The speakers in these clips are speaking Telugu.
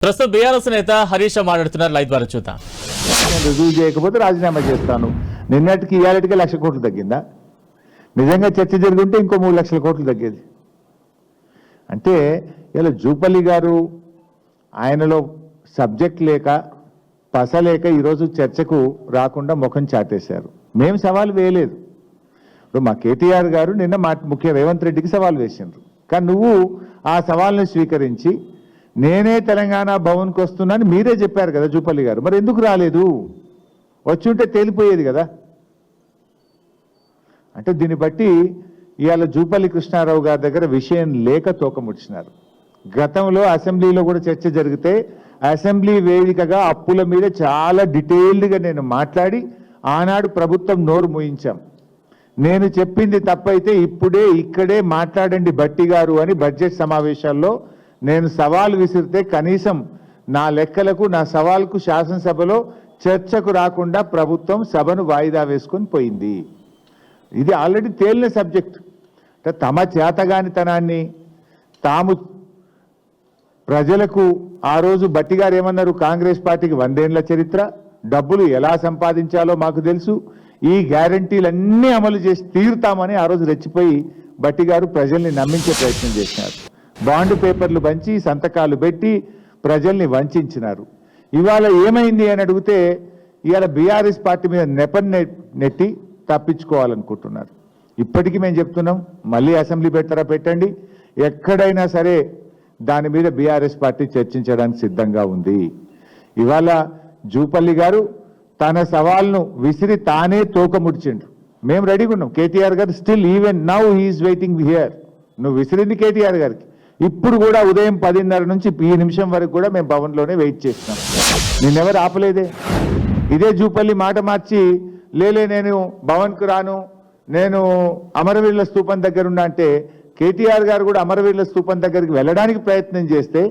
ప్రస్తుతం బీఆర్ఎస్ నేత హరీష్ రావు మాట్లాడుతున్నారు. లైవ్ ద్వారా చూద్దాం. నేను రుజువు చేయకపోతే రాజీనామా చేస్తాను. నిన్నటికి ఇవాళకి 1,00,000 కోట్లు తగ్గిందా? నిజంగా చర్చ జరుగుంటే ఇంకో 3 లక్షల కోట్లు తగ్గేది. అంటే ఇలా జూపల్లి గారు ఆయనలో సబ్జెక్ట్ లేక పసలేక ఈరోజు చర్చకు రాకుండా ముఖం చాటేశారు. మేము సవాల్ వేయలేదు. ఇప్పుడు మా కేటీఆర్ గారు నిన్న ముఖ్య రేవంత్ రెడ్డికి సవాల్ వేసిండ్రు. కానీ నువ్వు ఆ సవాల్ని స్వీకరించి నేనే తెలంగాణ భవన్కి వస్తున్నాను మీరే చెప్పారు కదా జూపల్లి గారు, మరి ఎందుకు రాలేదు? వచ్చి ఉంటే తేలిపోయేది కదా. అంటే దీన్ని బట్టి ఇవాళ జూపల్లి కృష్ణారావు గారి దగ్గర విషయం లేక తోకముడిచినారు. గతంలో అసెంబ్లీలో కూడా చర్చ జరిగితే అసెంబ్లీ వేదికగా అప్పుల మీద చాలా డీటెయిల్డ్గా నేను మాట్లాడి ఆనాడు ప్రభుత్వం నోరు మూయించాం. నేను చెప్పింది తప్పైతే ఇప్పుడే ఇక్కడే మాట్లాడండి భట్టి గారు అని బడ్జెట్ సమావేశాల్లో నేను సవాల్ విసిరితే కనీసం నా లెక్కలకు నా సవాల్కు శాసనసభలో చర్చకు రాకుండా ప్రభుత్వం సభను వాయిదా వేసుకొని పోయింది. ఇది ఆల్రెడీ తేలిన సబ్జెక్ట్. తమ చేతగానితనాన్ని తాము ప్రజలకు ఆ రోజు భట్టి గారు ఏమన్నారు, కాంగ్రెస్ పార్టీకి 100 ఏళ్ల చరిత్ర, డబ్బులు ఎలా సంపాదించాలో మాకు తెలుసు, ఈ గ్యారంటీలన్నీ అమలు చేసి తీరుతామని ఆ రోజు రెచ్చిపోయి భట్టి గారు ప్రజల్ని నమ్మించే ప్రయత్నం చేసినారు. బాండ్ పేపర్లు పంచి సంతకాలు పెట్టి ప్రజల్ని వంచినారు. ఇవాళ ఏమైంది అని అడిగితే ఇవాళ బీఆర్ఎస్ పార్టీ మీద నెపం నెట్టి తప్పించుకోవాలనుకుంటున్నారు. ఇప్పటికీ మేము చెప్తున్నాం, మళ్ళీ అసెంబ్లీ పెడతారా పెట్టండి, ఎక్కడైనా సరే దాని మీద బీఆర్ఎస్ పార్టీ చర్చించడానికి సిద్ధంగా ఉంది. ఇవాళ జూపల్లి గారు తన సవాల్ను విసిరి తానే తోకముడిచిండు. మేము రెడీగా ఉన్నాం. కేటీఆర్ గారు still even now he is waiting here. నువ్వు విసిరింది కేటీఆర్ గారికి. ఇప్పుడు కూడా ఉదయం 10:30 నుంచి ఈ నిమిషం వరకు కూడా మేము భవన్లోనే వెయిట్ చేస్తున్నాం. నిన్నెవరు ఆపలేదే. ఇదే జూపల్లి మాట మార్చి లేలే నేను భవన్కు రాను, నేను అమరవీరుల స్తూపం దగ్గర ఉన్నా అంటే కేటీఆర్ గారు కూడా అమరవీరుల స్తూపం దగ్గరికి వెళ్ళడానికి ప్రయత్నం చేస్తే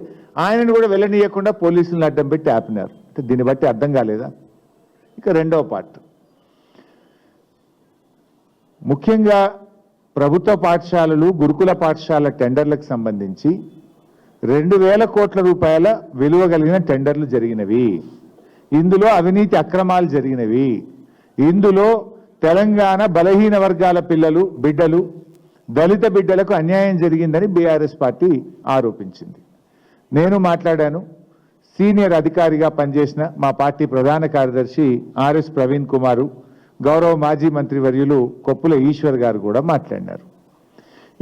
ఆయనను కూడా వెళ్ళనీయకుండా పోలీసులను అడ్డం పెట్టి ఆపినారు. అంటే దీన్ని బట్టి అర్థం కాలేదా? ఇక రెండవ పార్ట్, ముఖ్యంగా ప్రభుత్వ పాఠశాలలు గురుకుల పాఠశాల టెండర్లకు సంబంధించి 2,000 కోట్ల రూపాయల విలువ కలిగిన టెండర్లు జరిగినవి. ఇందులో అవినీతి అక్రమాలు జరిగినవి. ఇందులో తెలంగాణ బలహీన వర్గాల బిడ్డలు దళిత బిడ్డలకు అన్యాయం జరిగిందని బీఆర్ఎస్ పార్టీ ఆరోపించింది. నేను మాట్లాడాను. సీనియర్ అధికారిగా పనిచేసిన మా పార్టీ ప్రధాన కార్యదర్శి ఆర్ఎస్ ప్రవీణ్ కుమారు, గౌరవ మాజీ మంత్రివర్యులు కొప్పుల ఈశ్వర్ గారు కూడా మాట్లాడినారు.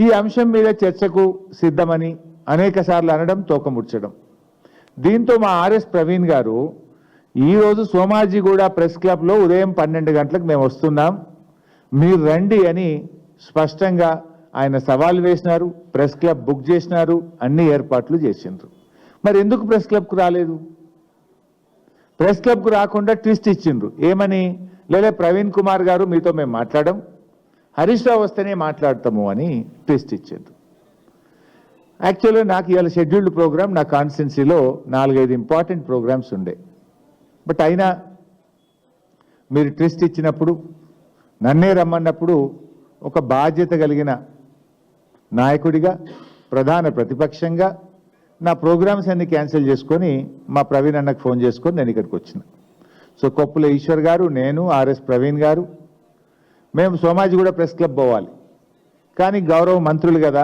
ఈ అంశం మీద చర్చకు సిద్ధమని అనేక సార్లు అనడం, తోకముడ్చడం. దీంతో మా ఆర్ఎస్ ప్రవీణ్ గారు ఈరోజు సోమాజిగూడ ప్రెస్ క్లబ్లో ఉదయం 12 గంటలకు మేము వస్తున్నాం, మీరు రండి అని స్పష్టంగా ఆయన సవాల్ వేసినారు. ప్రెస్ క్లబ్ బుక్ చేసినారు, అన్ని ఏర్పాట్లు చేసిండ్రు. మరి ఎందుకు ప్రెస్ క్లబ్కు రాలేదు? ప్రెస్ క్లబ్కు రాకుండా ట్విస్ట్ ఇచ్చిండ్రు. ఏమని? లేదా ప్రవీణ్ కుమార్ గారు మీతో మేము మాట్లాడడం, హరీష్ రావు వస్తేనే మాట్లాడతాము అని ట్విస్ట్ ఇచ్చిండ్రు. యాక్చువల్గా నాకు ఇవాళ షెడ్యూల్డ్ ప్రోగ్రామ్ నా కాన్స్టిట్యున్సీలో 4-5 ఇంపార్టెంట్ ప్రోగ్రామ్స్ ఉండే. బట్ అయినా మీరు ట్విస్ట్ ఇచ్చినప్పుడు, నన్నే రమ్మన్నప్పుడు ఒక బాధ్యత కలిగిన నాయకుడిగా, ప్రధాన ప్రతిపక్షంగా నా ప్రోగ్రామ్స్ అన్ని క్యాన్సిల్ చేసుకొని మా ప్రవీణ్ అన్నకు ఫోన్ చేసుకొని నేను ఇక్కడికి వచ్చిన. సో కొప్పుల ఈశ్వర్ గారు, నేను, ఆర్ఎస్ ప్రవీణ్ గారు, మేము సోమాజిగూడ ప్రెస్ క్లబ్ పోవాలి. కానీ గౌరవ మంత్రులు కదా,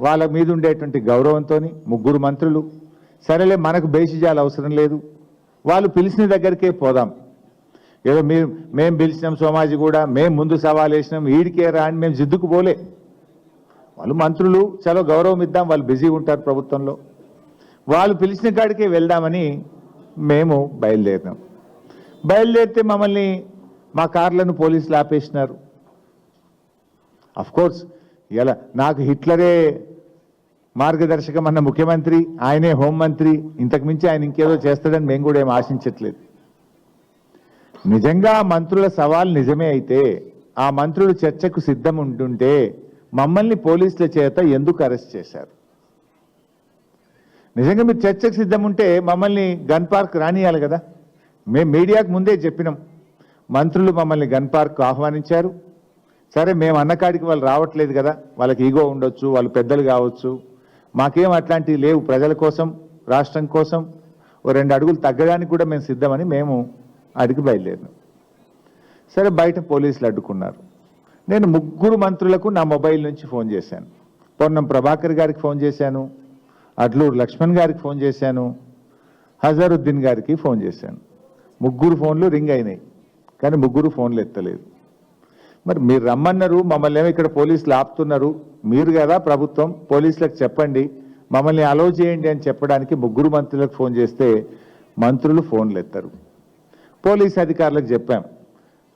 వాళ్ళ మీద ఉండేటువంటి గౌరవంతో 3 మంత్రులు, సరేలే మనకు బేసిజాలు అవసరం లేదు, వాళ్ళు పిలిచిన దగ్గరికే పోదాం, ఏదో మేము పిలిచినాం సోమాజిగూడ, మేము ముందు సవాల్ వేసినాం, ఈడికే రా అని మేము జిద్దుకు పోలే. వాళ్ళు మంత్రులు, చాలా గౌరవం ఇద్దాం, వాళ్ళు బిజీగా ఉంటారు ప్రభుత్వంలో, వాళ్ళు పిలిచిన కాడికే వెళ్దామని మేము బయలుదేరినాం. బయలుదేరితే మమ్మల్ని మా కార్లను పోలీసులు ఆపేసినారు. అఫ్కోర్స్ ఇలా నాకు హిట్లరే మార్గదర్శకం అన్న ముఖ్యమంత్రి, ఆయనే హోంమంత్రి, ఇంతకుమించి ఆయన ఇంకేదో చేస్తాడని మేము కూడా ఏం ఆశించట్లేదు. నిజంగా మంత్రుల సవాల్ నిజమే అయితే, ఆ మంత్రులు చర్చకు సిద్ధం ఉంటుంటే మమ్మల్ని పోలీసుల చేత ఎందుకు అరెస్ట్ చేశారు? నిజంగా మీరు చర్చకు సిద్ధం ఉంటే మమ్మల్ని గన్ పార్క్ రానియాలి కదా. మేము మీడియాకు ముందే చెప్పినాం, మంత్రులు మమ్మల్ని గన్ పార్క్ ఆహ్వానించారు. సరే మేము అన్నకాడికి వాళ్ళు రావట్లేదు కదా, వాళ్ళకి ఈగో ఉండొచ్చు, వాళ్ళు పెద్దలు కావచ్చు, మాకేం అట్లాంటివి లేవు, ప్రజల కోసం రాష్ట్రం కోసం ఓ 2 అడుగులు తగ్గడానికి కూడా మేము సిద్ధమని మేము అడిగి బయలుదేరినాం. సరే, బయట పోలీసులు అడ్డుకున్నారు. నేను 3 మంత్రులకు నా మొబైల్ నుంచి ఫోన్ చేశాను. పొన్నం ప్రభాకర్ గారికి ఫోన్ చేశాను, అడ్లూరు లక్ష్మణ్ గారికి ఫోన్ చేశాను, హజారుద్దీన్ గారికి ఫోన్ చేశాను. 3 ఫోన్లు రింగ్ అయినాయి, కానీ 3 ఫోన్లు ఎత్తలేదు. మరి మీరు రమ్మన్నారు, మమ్మల్ని ఏమో ఇక్కడ పోలీసులు ఆపుతున్నారు, మీరు కదా ప్రభుత్వం, పోలీసులకు చెప్పండి, మమ్మల్ని అలౌ చేయండి అని చెప్పడానికి 3 మంత్రులకు ఫోన్ చేస్తే మంత్రులు ఫోన్లు ఎత్తారు. పోలీస్ అధికారులకు చెప్పాం,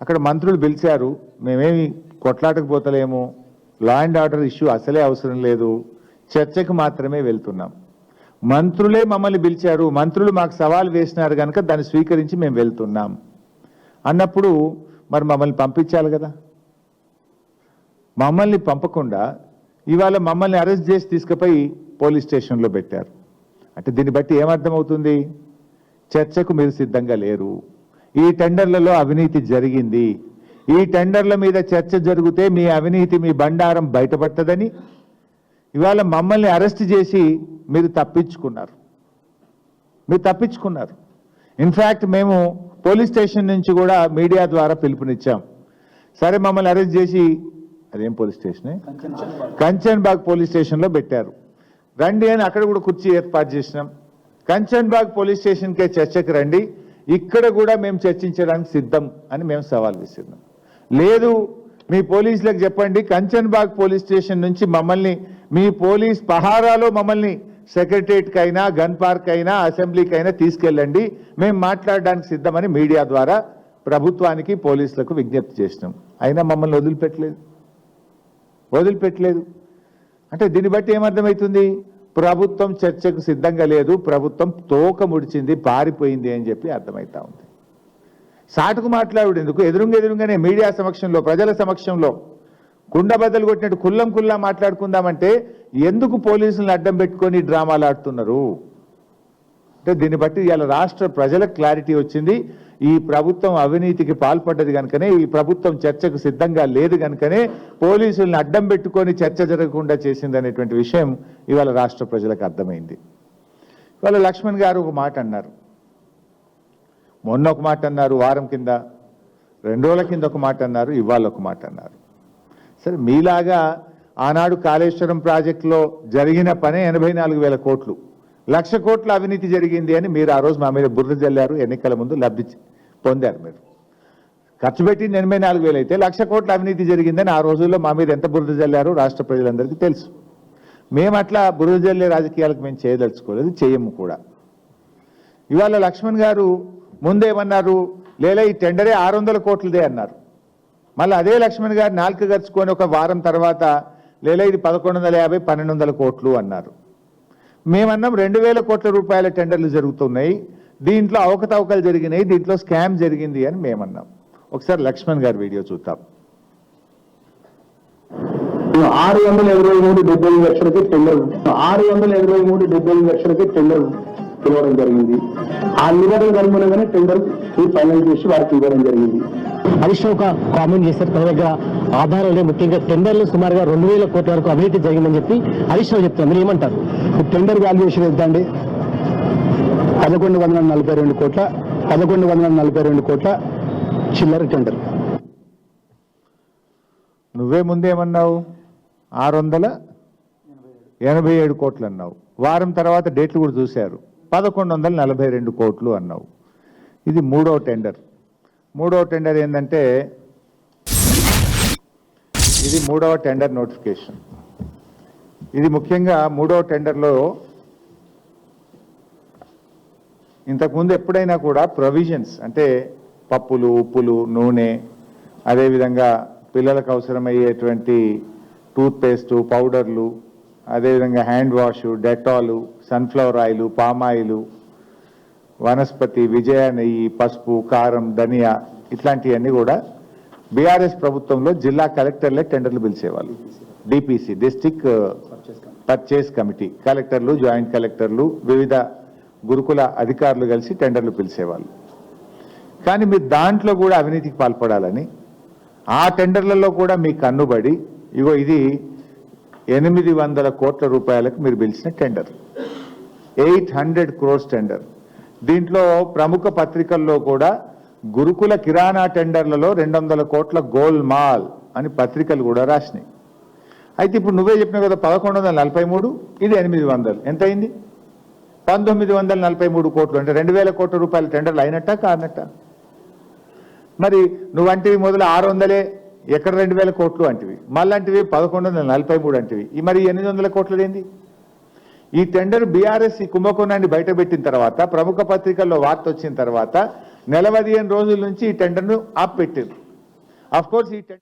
అక్కడ మంత్రులు పిలిచారు, మేమేమి కొట్లాటకు పోతలేము, లా అండ్ ఆర్డర్ ఇష్యూ అసలే అవసరం లేదు, చర్చకు మాత్రమే వెళ్తున్నాం. మంత్రులే మమ్మల్ని పిలిచారు, మంత్రులు మాకు సవాల్ వేసినారు కనుక దాన్ని స్వీకరించి మేము వెళ్తున్నాం అన్నప్పుడు మరి మమ్మల్ని పంపించాలి కదా. మమ్మల్ని పంపకుండా ఇవాళ మమ్మల్ని అరెస్ట్ చేసి తీసుకుపోయి పోలీస్ స్టేషన్లో పెట్టారు. అంటే దీన్ని బట్టి ఏమర్థమవుతుంది? చర్చకు మీరు సిద్ధంగా లేరు. ఈ టెండర్లలో అవినీతి జరిగింది, ఈ టెండర్ల మీద చర్చ జరిగితే మీ అవినీతి, మీ బండారం బయటపడుతుందని ఇవాళ మమ్మల్ని అరెస్ట్ చేసి మీరు తప్పించుకున్నారు. ఇన్ఫ్యాక్ట్ మేము పోలీస్ స్టేషన్ నుంచి కూడా మీడియా ద్వారా పిలుపునిచ్చాం. సరే, మమ్మల్ని అరెస్ట్ చేసి అదేం పోలీస్ స్టేషనే, కంచన్బాగ్ పోలీస్ స్టేషన్లో పెట్టారు, రండి అని అక్కడ కూడా కుర్చీ ఏర్పాటు చేసినాం. కంచన్బాగ్ పోలీస్ స్టేషన్కే చర్చకు రండి, ఇక్కడ కూడా మేము చర్చించడానికి సిద్ధం అని మేము సవాల్ విసిరినాం. లేదు, మీ పోలీసులకు చెప్పండి, కంచన్బాగ్ పోలీస్ స్టేషన్ నుంచి మమ్మల్ని మీ పోలీస్ పహారాలో మమ్మల్ని సెక్రటరియట్కి అయినా, గన్ పార్క్ అయినా, అసెంబ్లీకి అయినా తీసుకెళ్ళండి, మేము మాట్లాడడానికి సిద్ధమని మీడియా ద్వారా ప్రభుత్వానికి, పోలీసులకు విజ్ఞప్తి చేసినాం. అయినా మమ్మల్ని వదిలిపెట్టలేదు. అంటే దీన్ని బట్టి ఏమర్థమవుతుంది? ప్రభుత్వం చర్చకు సిద్ధంగా లేదు, ప్రభుత్వం తోక ముడిచింది, పారిపోయింది అని చెప్పి అర్థమవుతా ఉంది. సాటుకు మాట్లాడు ఎందుకు? ఎదురుగానే మీడియా సమక్షంలో, ప్రజల సమక్షంలో కుండబద్దలు కొట్టినట్టు కుల్లా మాట్లాడుకుందామంటే ఎందుకు పోలీసులను అడ్డం పెట్టుకొని డ్రామాలు ఆడుతున్నారు? అంటే దీన్ని బట్టి ఇవాళ రాష్ట్ర ప్రజలకు క్లారిటీ వచ్చింది. ఈ ప్రభుత్వం అవినీతికి పాల్పడ్డది కనుకనే, ఈ ప్రభుత్వం చర్చకు సిద్ధంగా లేదు కనుకనే పోలీసులను అడ్డం పెట్టుకొని చర్చ జరగకుండా చేసింది అనేటువంటి విషయం ఇవాళ రాష్ట్ర ప్రజలకు అర్థమైంది. ఇవాళ లక్ష్మణ్ గారు ఒక మాట అన్నారు, మొన్న ఒక మాట అన్నారు, వారం కింద 2 రోజుల కింద ఒక మాట అన్నారు, ఇవాళ ఒక మాట అన్నారు. సరే, మీలాగా ఆనాడు కాళేశ్వరం ప్రాజెక్టులో జరిగిన పనే 84,000 కోట్లు, 1,00,000 కోట్ల అవినీతి జరిగింది అని మీరు ఆ రోజు మా మీద బుర్ర జల్లారు. ఎన్నికల ముందు లబ్ధి పొందారు. మీరు ఖర్చు పెట్టింది 84,000 అయితే 1,00,000 కోట్ల అవినీతి జరిగిందని ఆ రోజుల్లో మా మీద ఎంత బురద జల్లారో రాష్ట్ర ప్రజలందరికీ తెలుసు. మేము అట్లా బురద జల్లే రాజకీయాలకు మేము చేయదలుచుకోలేదు, చేయము కూడా. ఇవాళ లక్ష్మణ్ గారు ముందేమన్నారు? లేదా ఈ టెండరే 600 కోట్లదే అన్నారు. మళ్ళీ అదే లక్ష్మణ్ గారు నాలుక గరుచుకొని ఒక వారం తర్వాత లేదా ఇది 1150, 1200 కోట్లు అన్నారు. మేమన్నాం 2,000 కోట్ల రూపాయల టెండర్లు జరుగుతున్నాయి, దీంట్లో అవకతవకలు జరిగినాయి, దీంట్లో స్కామ్ జరిగింది అని మేమన్నాం. ఒకసారి లక్ష్మణ్ గారి వీడియో చూద్దాం. 623 లక్షలకి టెండర్, 623 లక్షలకి టెండర్ పిలవడం జరిగింది. ఆ నిబంధనలకు అనుగుణంగానే టెండర్ ఫైనల్ చేసి వారికి ఇవ్వడం జరిగింది. హరీష్ రావు ఒక కామెంట్ చేశారు, తన దగ్గర ఆధారాలు ముఖ్యంగా టెండర్లు సుమారుగా 2,000 కోట్ల వరకు అవినీతి జరిగిందని చెప్పి హరీష్ రావు చెప్తారు. మీరు ఏమంటారు? టెండర్ వాల్యుయేషన్ ఎంత అండి? 1142 కోట్ల చిల్లర టెండర్. నువ్వే ముందేమన్నావు? 687 కోట్లు అన్నావు. వారం తర్వాత డేట్లు కూడా చూశారు, 1142 కోట్లు అన్నావు. ఇది మూడవ టెండర్. ఏంటంటే ఇది మూడవ టెండర్ నోటిఫికేషన్. ఇది ముఖ్యంగా మూడవ టెండర్లో ఇంతకుముందు ఎప్పుడైనా కూడా ప్రొవిజన్స్ అంటే పప్పులు, ఉప్పులు, నూనె, అదేవిధంగా పిల్లలకు అవసరమయ్యేటువంటి టూత్పేస్ట్, పౌడర్లు, అదేవిధంగా hand wash, Dettol, sunflower oil, palm oil, వనస్పతి, విజయ నెయ్యి, పసుపు, కారం, ధనియా ఇట్లాంటివన్నీ కూడా బీఆర్ఎస్ ప్రభుత్వంలో జిల్లా కలెక్టర్లే టెండర్లు పిలిచేవాళ్ళు. డిపిసి, డిస్ట్రిక్ట్ పర్చేస్ కమిటీ, కలెక్టర్లు, జాయింట్ కలెక్టర్లు, వివిధ గురుకుల అధికారులు కలిసి టెండర్లు పిలిచేవాళ్ళు. కానీ మీరు దాంట్లో కూడా అవినీతికి పాల్పడాలని ఆ టెండర్లలో కూడా మీ కన్నుబడి ఇగో ఇది 800 కోట్ల రూపాయలకు మీరు పిలిచిన టెండర్. 800 crores tender. దీంట్లో ప్రముఖ పత్రికల్లో కూడా గురుకుల కిరాణా టెండర్లలో 200 కోట్ల గోల్మాల్ అని పత్రికలు కూడా రాసినాయి. అయితే ఇప్పుడు నువ్వే చెప్పినావు కదా 1143, ఇది 800, ఎంత అయింది? 1943 కోట్లు, అంటే 2000 కోట్ల రూపాయల టెండర్లు అయినట్టా కానట్టా? మరి నువ్వంటివి మొదలు 600, ఎక్కడ 2000 కోట్లు అంటివి, మళ్ళంటివి 1143 అంటివి, మరి 800 కోట్లది ఏంది? ఈ టెండర్ బీఆర్ఎస్ ఈ కుంభకోణాన్ని బయటపెట్టిన తర్వాత, ప్రముఖ పత్రికల్లో వార్త వచ్చిన తర్వాత నెల 15 రోజుల నుంచి ఈ టెండర్ను ఆపిపెట్టారు. అఫ్ కోర్స్ ఈ